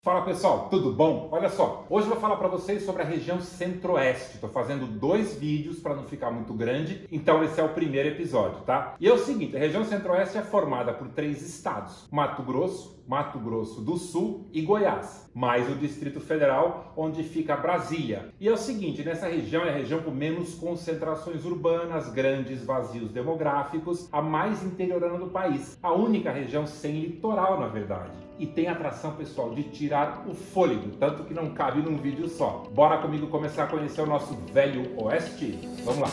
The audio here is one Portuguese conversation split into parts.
Fala pessoal, tudo bom? Olha só, hoje eu vou falar para vocês sobre a região Centro-Oeste. Estou fazendo 2 vídeos para não ficar muito grande, então esse é o primeiro episódio, tá? E é o seguinte, a região Centro-Oeste é formada por 3 estados: Mato Grosso do Sul e Goiás, mais o Distrito Federal, onde fica Brasília. E é o seguinte, nessa região é a região com menos concentrações urbanas, grandes vazios demográficos, a mais interiorana do país, a única região sem litoral, na verdade. E tem atração, pessoal, de tirar o fôlego, tanto que não cabe num vídeo só. Bora comigo começar a conhecer o nosso Velho Oeste? Vamos lá!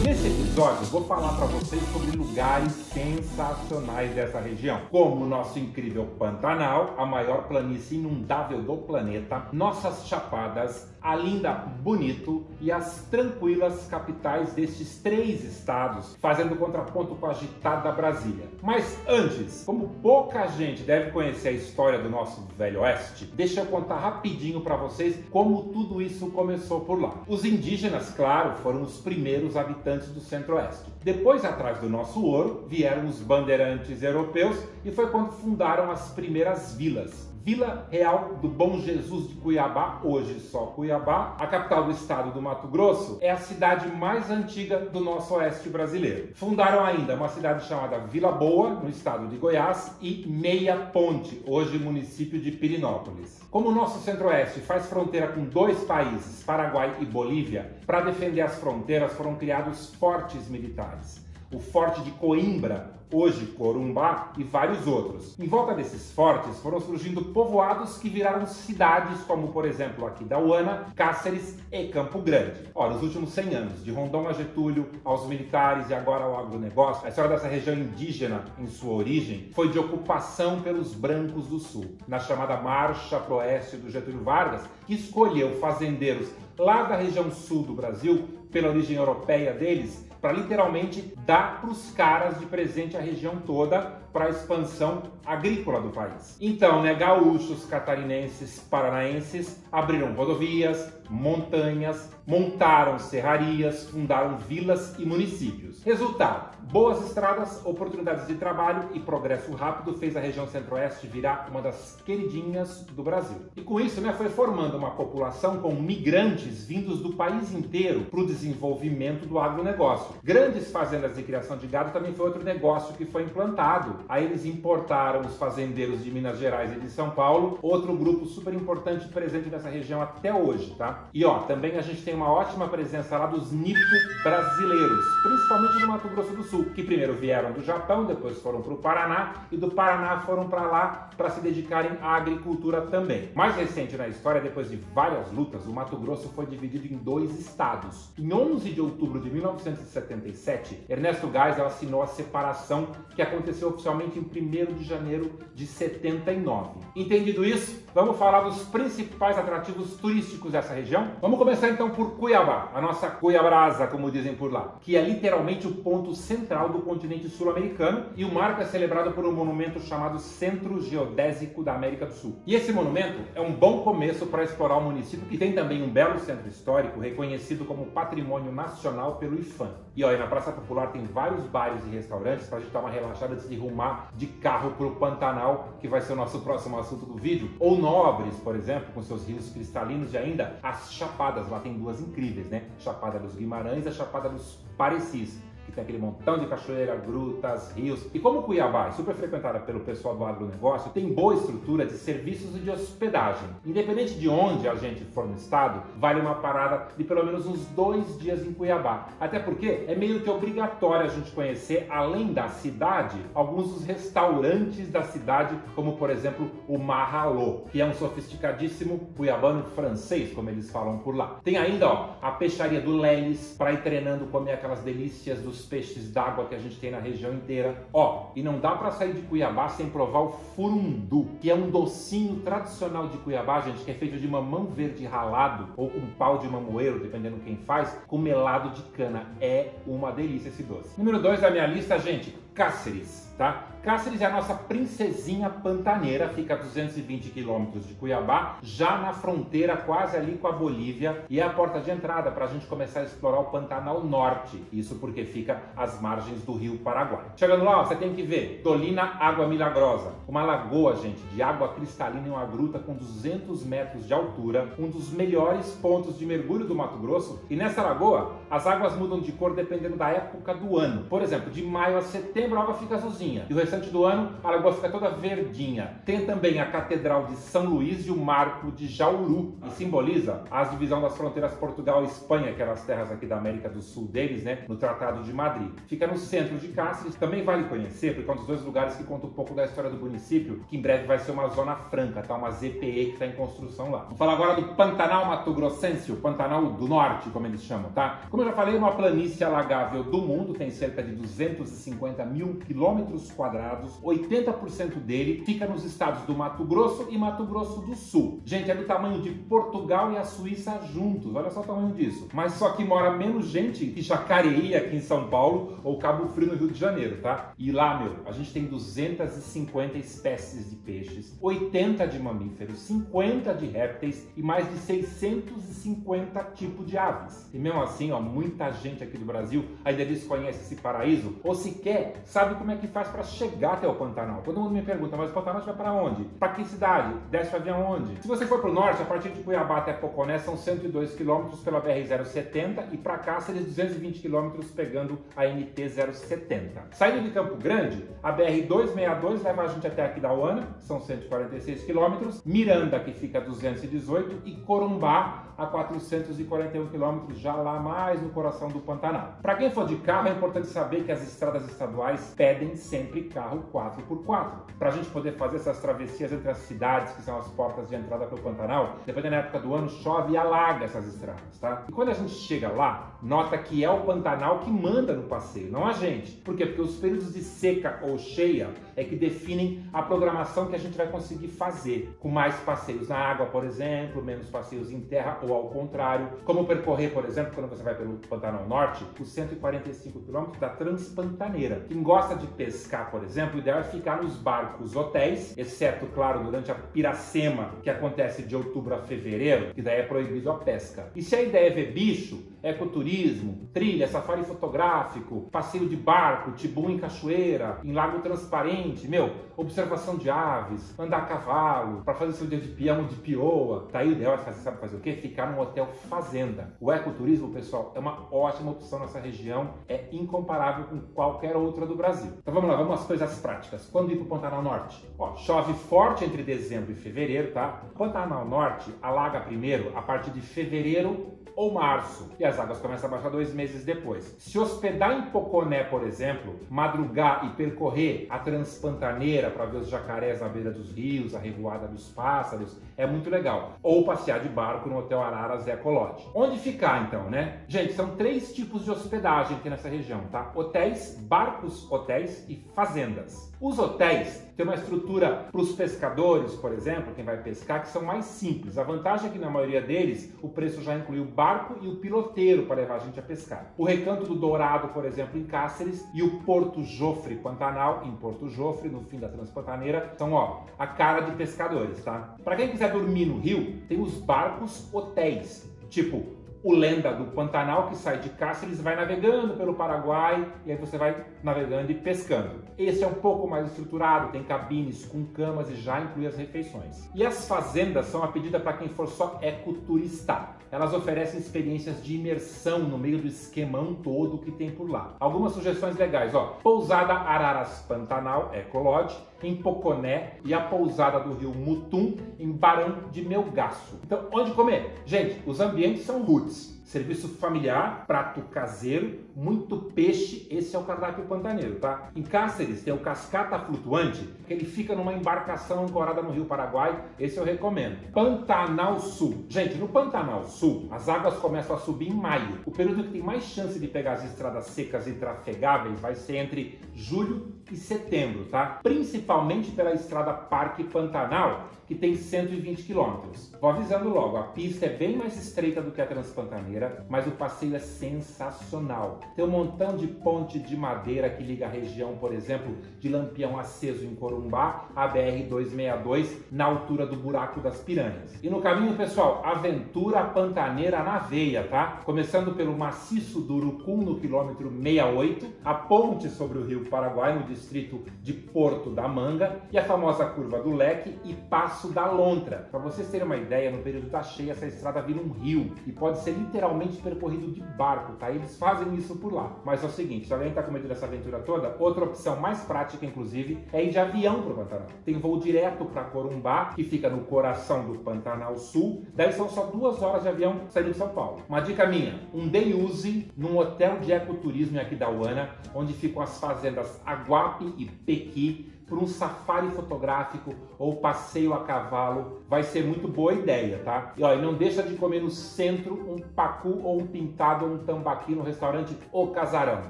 Nesse episódio, vou falar para vocês sobre lugares sensacionais dessa região, como o nosso incrível Pantanal, a maior planície inundável do planeta, nossas chapadas, a linda Bonito e as tranquilas capitais destes 3 estados, fazendo contraponto com a agitada Brasília. Mas antes, como pouca gente deve conhecer a história do nosso Velho Oeste, deixa eu contar rapidinho para vocês como tudo isso começou por lá. Os indígenas, claro, foram os primeiros habitantes do Centro-Oeste. Depois, atrás do nosso ouro, vieram os bandeirantes europeus e foi quando fundaram as primeiras vilas. Vila Real do Bom Jesus de Cuiabá, hoje só Cuiabá, a capital do estado do Mato Grosso, é a cidade mais antiga do nosso oeste brasileiro. Fundaram ainda uma cidade chamada Vila Boa, no estado de Goiás, e Meia Ponte, hoje município de Pirinópolis. Como o nosso Centro-Oeste faz fronteira com 2 países, Paraguai e Bolívia, para defender as fronteiras foram criados fortes militares. O Forte de Coimbra, hoje Corumbá, e vários outros. Em volta desses fortes foram surgindo povoados que viraram cidades, como por exemplo Aquidauana, Cáceres e Campo Grande. Nos últimos 100 anos, de Rondon a Getúlio, aos militares e agora ao agronegócio, a história dessa região indígena, em sua origem, foi de ocupação pelos brancos do sul, na chamada Marcha pro Oeste do Getúlio Vargas, que escolheu fazendeiros lá da região sul do Brasil, pela origem europeia deles, para literalmente dar para os caras de presente a região toda para a expansão agrícola do país. Então, gaúchos, catarinenses, paranaenses abriram rodovias, montanhas, montaram serrarias, fundaram vilas e municípios. Resultado: boas estradas, oportunidades de trabalho e progresso rápido fez a região Centro-Oeste virar uma das queridinhas do Brasil. E com isso, foi formando uma população com migrantes vindos do país inteiro para o desenvolvimento do agronegócio. Grandes fazendas de criação de gado também foi outro negócio que foi implantado. Aí eles importaram os fazendeiros de Minas Gerais e de São Paulo, outro grupo super importante presente nessa região até hoje, tá? E também a gente tem uma ótima presença lá dos nipo brasileiros, principalmente no Mato Grosso do Sul, que primeiro vieram do Japão, depois foram para o Paraná, e do Paraná foram para lá para se dedicarem à agricultura também. Mais recente na história, depois de várias lutas, o Mato Grosso foi dividido em 2 estados. Em 11 de outubro de 1977, Ernesto Geisel assinou a separação, que aconteceu oficialmente em 1º de janeiro de 79. Entendido isso, vamos falar dos principais atrativos turísticos dessa região? Vamos começar então por Cuiabá, a nossa Cuiabrasa, como dizem por lá, que é literalmente o ponto central do continente sul-americano, e o marco é celebrado por um monumento chamado Centro Geodésico da América do Sul. E esse monumento é um bom começo para explorar o município, que tem também um belo centro histórico reconhecido como Patrimônio Nacional pelo IPHAN. E na Praça Popular tem vários bares e restaurantes para a gente dar uma relaxada antes de rumar de carro para o Pantanal, que vai ser o nosso próximo assunto do vídeo. Ou Nobres, por exemplo, com seus rios cristalinos, e ainda as chapadas. Lá tem 2 incríveis, Chapada dos Guimarães e a Chapada dos Parecis, que tem aquele montão de cachoeira, grutas, rios. E como Cuiabá é super frequentada pelo pessoal do agronegócio, tem boa estrutura de serviços e de hospedagem. Independente de onde a gente for no estado, vale uma parada de pelo menos uns 2 dias em Cuiabá. Até porque é meio que obrigatório a gente conhecer, além da cidade, alguns dos restaurantes da cidade, como por exemplo o Marralô, que é um sofisticadíssimo cuiabano francês, como eles falam por lá. Tem ainda a peixaria do Leles, para ir treinando comer aquelas delícias dos peixes d'água que a gente tem na região inteira. E não dá para sair de Cuiabá sem provar o furundu, que é um docinho tradicional de Cuiabá, gente, que é feito de mamão verde ralado ou com pau de mamoeiro, dependendo quem faz, com melado de cana. É uma delícia esse doce. Número 2 da minha lista, gente, Cáceres, tá? Cáceres é a nossa princesinha pantaneira, fica a 220 quilômetros de Cuiabá, já na fronteira quase ali com a Bolívia, e é a porta de entrada para a gente começar a explorar o Pantanal Norte, isso porque fica às margens do Rio Paraguai. Chegando lá, ó, você tem que ver Dolina Água Milagrosa, uma lagoa, gente, de água cristalina em uma gruta com 200 metros de altura, um dos melhores pontos de mergulho do Mato Grosso, e nessa lagoa as águas mudam de cor dependendo da época do ano. Por exemplo, de maio a setembro a água fica azulzinha, e o restante do ano a lagoa fica toda verdinha. Tem também a Catedral de São Luís e o Marco de Jauru, e simboliza a divisão das fronteiras Portugal e Espanha, aquelas terras aqui da América do Sul deles, né, no Tratado de Madrid. Fica no centro de Cáceres, também vale conhecer, porque é um dos dois lugares que conta um pouco da história do município, que em breve vai ser uma zona franca, tá? Uma ZPE que está em construção lá. Vamos falar agora do Pantanal Mato Grossense, o Pantanal do Norte, como eles chamam, tá? Como eu já falei, é uma planície alagável do mundo, tem cerca de 250 mil quilômetros quadrados, 80% dele fica nos estados do Mato Grosso e Mato Grosso do Sul. Gente, é do tamanho de Portugal e a Suíça juntos, olha só o tamanho disso. Mas só que mora menos gente que Jacareí aqui em São Paulo ou Cabo Frio no Rio de Janeiro, tá? E lá, meu, a gente tem 250 espécies de peixes, 80 de mamíferos, 50 de répteis e mais de 650 tipos de aves. E mesmo assim, ó, muita gente aqui do Brasil ainda desconhece esse paraíso ou sequer sabe como é que faz para chegar até o Pantanal. Todo mundo me pergunta, mas o Pantanal vai para onde? Para que cidade? Desce para avião onde? Se você for para o norte, a partir de Cuiabá até Poconé são 102 km pela BR-070 e para Cáceres 220 km pegando a NT-070. Saindo de Campo Grande, a BR-262 leva a gente até aqui da Uana, são 146 km, Miranda, que fica a 218, e Corumbá, a 441 km, já lá mais no coração do Pantanal. Para quem for de carro, é importante saber que as estradas estaduais pedem sempre carro 4x4. Para a gente poder fazer essas travessias entre as cidades, que são as portas de entrada para o Pantanal, dependendo da época do ano, chove e alaga essas estradas, tá? E quando a gente chega lá, nota que é o Pantanal que manda no passeio, não a gente. Por quê? Porque os períodos de seca ou cheia é que definem a programação que a gente vai conseguir fazer, com mais passeios na água, por exemplo, menos passeios em terra ou ao contrário, como percorrer, por exemplo, quando você vai pelo Pantanal Norte, os 145 km da Transpantaneira. Quem gosta de pescar, por exemplo, o ideal é ficar nos barcos hotéis, exceto, claro, durante a Piracema, que acontece de outubro a fevereiro, que daí é proibido a pesca. E se a ideia é ver bicho, ecoturismo, trilha, safari fotográfico, passeio de barco, tibum em cachoeira, em lago transparente, meu, observação de aves, andar a cavalo, para fazer seu dia de peão ou de pioa, tá aí o ideal é fazer, sabe fazer o quê? Ficar num hotel fazenda. O ecoturismo, pessoal, é uma ótima opção nessa região, é incomparável com qualquer outra do Brasil. Então vamos lá, vamos às coisas práticas. Quando ir pro Pantanal Norte? Ó, chove forte entre dezembro e fevereiro, tá? O Pantanal Norte alaga primeiro a partir de fevereiro ou março, e as águas começam a baixar 2 meses depois. Se hospedar em Poconé, por exemplo, madrugar e percorrer a Transpantaneira para ver os jacarés na beira dos rios, a revoada dos pássaros, é muito legal. Ou passear de barco no Hotel Araras Ecolodge. Onde ficar então, né? Gente, são 3 tipos de hospedagem aqui nessa região, tá? Hotéis, barcos hotéis e fazendas. Os hotéis têm uma estrutura para os pescadores, por exemplo, quem vai pescar, que são mais simples. A vantagem é que na maioria deles o preço já inclui o barco e o piloteiro para levar a gente a pescar. O Recanto do Dourado, por exemplo, em Cáceres, e o Porto Jofre Pantanal, em Porto Jofre, no fim da Transpantaneira, são, ó, a cara de pescadores, tá? Para quem quiser dormir no rio, tem os barcos hotéis, tipo o Lenda do Pantanal, que sai de Cáceres, vai navegando pelo Paraguai e aí você vai navegando e pescando. Esse é um pouco mais estruturado, tem cabines com camas e já inclui as refeições. E as fazendas são a pedida para quem for só ecoturista. Elas oferecem experiências de imersão no meio do esquemão todo que tem por lá. Algumas sugestões legais, ó. Pousada Araras Pantanal Ecolodge, em Poconé, e a pousada do Rio Mutum, em Barão de Melgaço. Então, onde comer? Gente, os ambientes são roots. Serviço familiar, prato caseiro, muito peixe, esse é o cardápio pantaneiro, tá? Em Cáceres tem o Cascata Flutuante, que ele fica numa embarcação ancorada no Rio Paraguai, esse eu recomendo. Pantanal Sul. Gente, no Pantanal Sul, as águas começam a subir em maio. O período que tem mais chance de pegar as estradas secas e trafegáveis vai ser entre julho e setembro, tá? Principalmente pela estrada Parque Pantanal, que tem 120 km. Vou avisando logo, a pista é bem mais estreita do que a Transpantaneira, mas o passeio é sensacional. Tem um montão de ponte de madeira que liga a região, por exemplo, de Lampião Aceso em Corumbá, a BR-262, na altura do Buraco das Piranhas. E no caminho, pessoal, aventura pantaneira na veia, tá? Começando pelo maciço do Urucum, no quilômetro 68, a ponte sobre o Rio Paraguai, no distrito de Porto da Manga, e a famosa curva do Leque e Passo da Lontra. Para vocês terem uma ideia, no período da cheia, essa estrada vira um rio e pode ser literalmente percorrido de barco, tá? Eles fazem isso por lá. Mas é o seguinte, se alguém tá com medo dessa aventura toda, outra opção mais prática, inclusive, é ir de avião pro Pantanal. Tem voo direto para Corumbá, que fica no coração do Pantanal Sul. Daí são só 2 horas de avião saindo de São Paulo. Uma dica minha, um day use num hotel de ecoturismo em Aquidauana, onde ficam as fazendas Aguape e Pequi, por um safari fotográfico ou passeio a cavalo, vai ser muito boa ideia, tá? E ó, não deixa de comer no centro um pacu ou um pintado ou um tambaqui no restaurante O Casarão.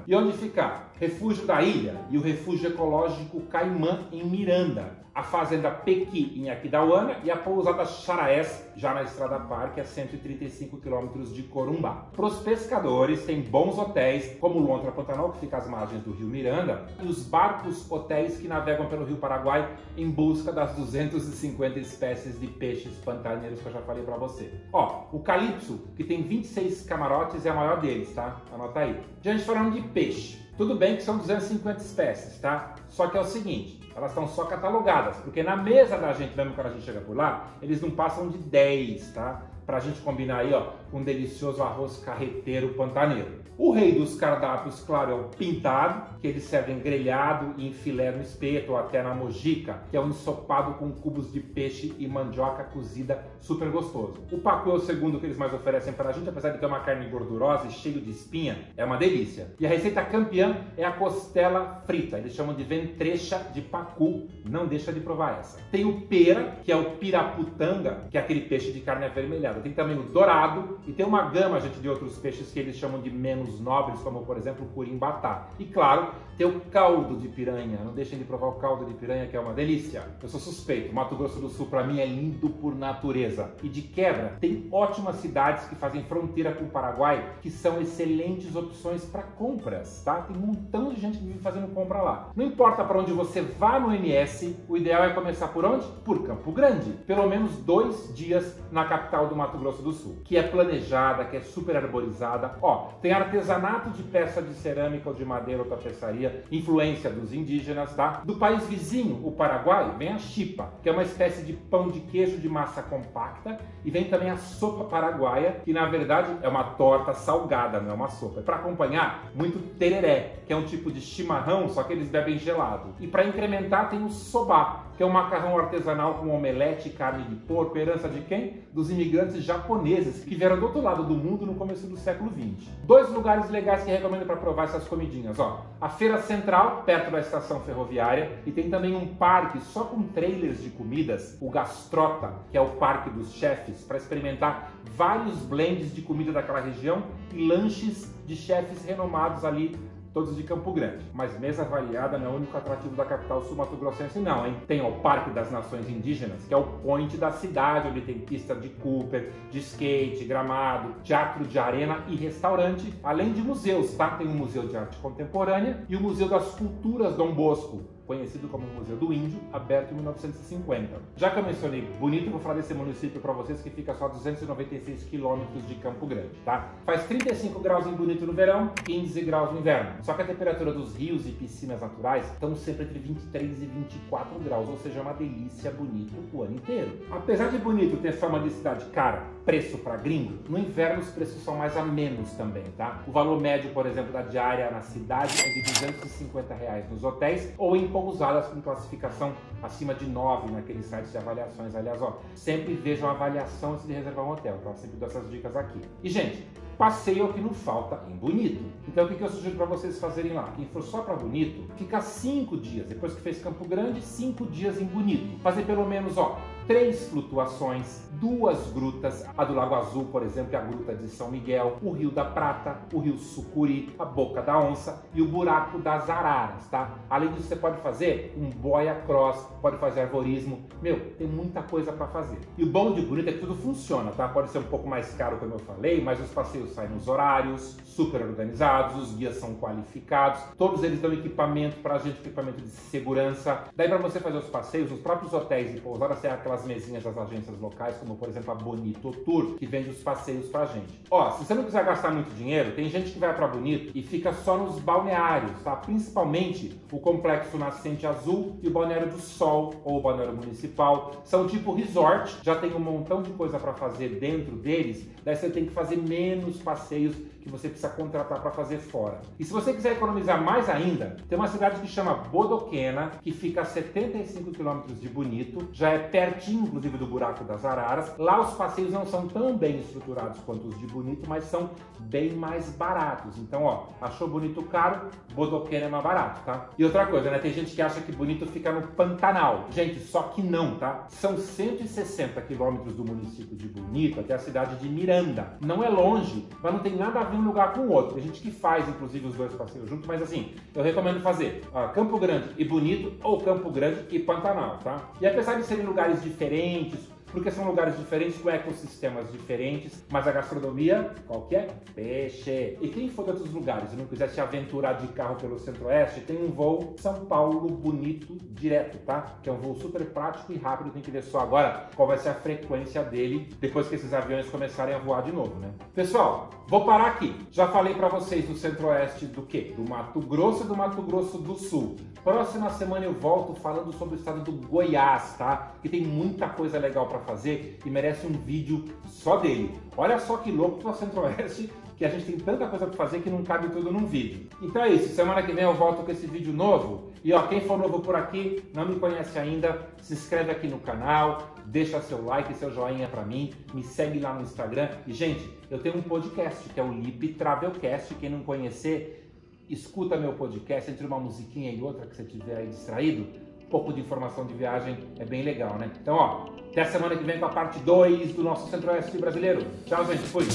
E onde ficar? Refúgio da Ilha e o Refúgio Ecológico Caimã em Miranda, a Fazenda Pequi em Aquidauana e a Pousada Charaés, já na Estrada Parque, a 135 km de Corumbá. Para os pescadores, tem bons hotéis, como o Lontra Pantanal, que fica às margens do Rio Miranda, e os barcos hotéis que navegam pelo Rio Paraguai em busca das 250 espécies de peixes pantaneiros que eu já falei para você. Ó, o Calypso, que tem 26 camarotes, é a maior deles, tá? Anota aí. Gente, falando de peixe, tudo bem que são 250 espécies, tá? Só que é o seguinte, elas estão só catalogadas, porque na mesa da gente, mesmo quando a gente chega por lá, eles não passam de 10, tá? Pra gente combinar aí, ó, com um delicioso arroz carreteiro pantaneiro. O rei dos cardápios, claro, é o pintado, que eles servem grelhado e em filé no espeto ou até na mojica, que é um ensopado com cubos de peixe e mandioca cozida, super gostoso. O pacu é o segundo que eles mais oferecem pra gente, apesar de ter uma carne gordurosa e cheio de espinha, é uma delícia. E a receita campeã é a costela frita, eles chamam de ventrecha de pacu, não deixa de provar essa. Tem o pera, que é o piraputanga, que é aquele peixe de carne avermelhada. Tem também o dourado e tem uma gama, gente, de outros peixes que eles chamam de menos nobres, como por exemplo o curimbatá. E claro, tem o caldo de piranha. Não deixem de provar o caldo de piranha, que é uma delícia. Eu sou suspeito, Mato Grosso do Sul para mim é lindo por natureza. E de quebra, tem ótimas cidades que fazem fronteira com o Paraguai, que são excelentes opções para compras, tá? Tem um montão de gente que vive fazendo compra lá. Não importa para onde você vá no MS, o ideal é começar por onde? Por Campo Grande. Pelo menos 2 dias na capital do Mato Grosso do Sul, que é planejada, que é super arborizada. Ó, tem artesanato de peça de cerâmica ou de madeira ou tapeçaria, influência dos indígenas, tá? Do país vizinho, o Paraguai, vem a chipa, que é uma espécie de pão de queijo de massa compacta, e vem também a sopa paraguaia, que na verdade é uma torta salgada, não é uma sopa. Para acompanhar, muito tereré, que é um tipo de chimarrão, só que eles bebem gelado. E para incrementar tem o sobá, que é um macarrão artesanal com omelete e carne de porco, herança de quem? Dos imigrantes japoneses, que vieram do outro lado do mundo no começo do século XX. 2 lugares legais que recomendo para provar essas comidinhas, ó. A Feira Central, perto da estação ferroviária, e tem também um parque só com trailers de comidas, o Gastrota, que é o parque dos chefes, para experimentar vários blends de comida daquela região e lanches de chefes renomados ali, todos de Campo Grande. Mas mesa variada não é o único atrativo da capital sul-mato-grossense não, hein? Tem o Parque das Nações Indígenas, que é o point da cidade, onde tem pista de Cooper, de skate, gramado, teatro de arena e restaurante, além de museus, tá? Tem o Museu de Arte Contemporânea e o Museu das Culturas Dom Bosco, conhecido como Museu do Índio, aberto em 1950. Já que eu mencionei Bonito, vou falar desse município para vocês, que fica só a 296 quilômetros de Campo Grande, tá? Faz 35 graus em Bonito no verão, 15 graus no inverno. Só que a temperatura dos rios e piscinas naturais estão sempre entre 23 e 24 graus, ou seja, é uma delícia Bonito o ano inteiro. Apesar de Bonito ter fama de cidade cara, preço para gringo, no inverno os preços são mais amenos também, tá? O valor médio, por exemplo, da diária na cidade é de R$250 nos hotéis ou em pousadas com classificação acima de 9 naqueles sites de avaliações. Aliás, ó, sempre vejam a avaliação antes de reservar um hotel, tá? Sempre dou essas dicas aqui. E, gente, passeio é o que não falta em Bonito. Então, o que eu sugiro para vocês fazerem lá? Quem for só para Bonito, ficar 5 dias. Depois que fez Campo Grande, 5 dias em Bonito. Fazer pelo menos, ó, 3 flutuações, 2 grutas, a do Lago Azul, por exemplo, é a Gruta de São Miguel, o Rio da Prata, o Rio Sucuri, a Boca da Onça e o Buraco das Araras, tá? Além disso, você pode fazer um boia cross, pode fazer arvorismo. Meu, tem muita coisa para fazer. E o bom de Bonito é que tudo funciona, tá? Pode ser um pouco mais caro, como eu falei, mas os passeios saem nos horários, super organizados, os guias são qualificados, todos eles dão equipamento pra gente, equipamento de segurança. Daí para você fazer os passeios, os próprios hotéis e pousadas têm aquelas mesinhas das agências locais, como por exemplo a Bonito Tour, que vende os passeios pra gente. Ó, se você não quiser gastar muito dinheiro, tem gente que vai pra Bonito e fica só nos balneários, tá? Principalmente o Complexo Nascente Azul e o Balneário do Sol, ou o Balneário Municipal. São tipo resort, já tem um montão de coisa para fazer dentro deles, daí você tem que fazer menos passeios que você precisa contratar para fazer fora. E se você quiser economizar mais ainda, tem uma cidade que chama Bodoquena, que fica a 75 quilômetros de Bonito, já é pertinho, inclusive, do Buraco das Araras. Lá os passeios não são tão bem estruturados quanto os de Bonito, mas são bem mais baratos. Então, ó, achou Bonito caro, Bodoquena é mais barato, tá? E outra coisa, né? Tem gente que acha que Bonito fica no Pantanal. Gente, só que não, tá? São 160 quilômetros do município de Bonito até a cidade de Miranda. Não é longe, mas não tem nada a ver um lugar com o outro. Tem gente que faz, inclusive, os dois passeios juntos, mas assim, eu recomendo fazer Campo Grande e Bonito ou Campo Grande e Pantanal, tá? E apesar de serem lugares diferentes, porque são lugares diferentes com ecossistemas diferentes, mas a gastronomia, qual que é? Peixe! E quem for de outros lugares e não quiser se aventurar de carro pelo Centro-Oeste, tem um voo São Paulo Bonito direto, tá? Que é um voo super prático e rápido, tem que ver só agora qual vai ser a frequência dele depois que esses aviões começarem a voar de novo, né? Pessoal, vou parar aqui. Já falei pra vocês do Centro-Oeste do quê? Do Mato Grosso e do Mato Grosso do Sul. Próxima semana eu volto falando sobre o estado do Goiás, tá? Que tem muita coisa legal pra fazer e merece um vídeo só dele. Olha só que louco que é o Centro-Oeste, que a gente tem tanta coisa para fazer que não cabe tudo num vídeo. Então é isso, semana que vem eu volto com esse vídeo novo. E ó, quem for novo por aqui, não me conhece ainda, se inscreve aqui no canal, deixa seu like, seu joinha para mim, me segue lá no Instagram. E gente, eu tenho um podcast que é o Lip Travelcast, quem não conhecer, escuta meu podcast, entre uma musiquinha e outra que você tiver aí distraído, um pouco de informação de viagem é bem legal, né? Então, ó, até a semana que vem com a parte 2 do nosso Centro-Oeste brasileiro. Tchau, gente. Fui!